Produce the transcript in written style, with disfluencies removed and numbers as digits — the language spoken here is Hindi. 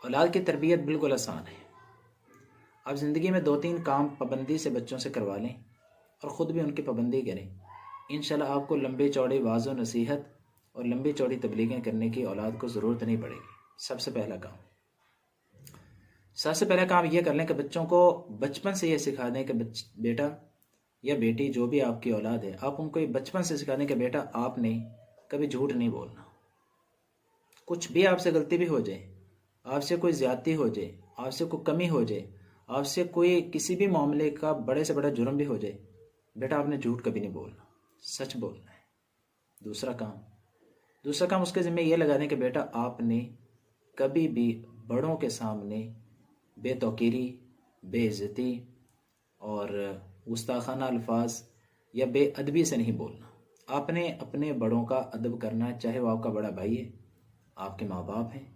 औलाद की तरबियत बिल्कुल आसान है। आप ज़िंदगी में 2-3 काम पाबंदी से बच्चों से करवा लें और ख़ुद भी उनकी पाबंदी करें। इंशाल्लाह आपको लंबी चौड़ी वाज़ व नसीहत और लंबी चौड़ी तबलीगें करने की औलाद को ज़रूरत नहीं पड़ेगी। सबसे पहला काम यह कर लें कि बच्चों को बचपन से ये सिखा दें कि बेटा या बेटी जो भी आपकी औलाद है, आप उनको ये बचपन से सिखा दें कि बेटा आपने कभी झूठ नहीं बोलना। कुछ भी आपसे गलती भी हो जाए, आपसे कोई ज़्यादती हो जाए, आपसे कोई कमी हो जाए, आपसे कोई किसी भी मामले का बड़े से बड़ा जुर्म भी हो जाए, बेटा आपने झूठ कभी नहीं बोलना, सच बोलना है। दूसरा काम उसके ज़िम्मे ये लगा दें कि बेटा आपने कभी भी बड़ों के सामने बेतौकीरी, बेइज्जती और गुस्ताखाना अल्फाज या बेअदबी से नहीं बोलना। आपने अपने बड़ों का अदब करना है, चाहे वो आपका बड़ा भाई है, आपके माँ बाप हैं,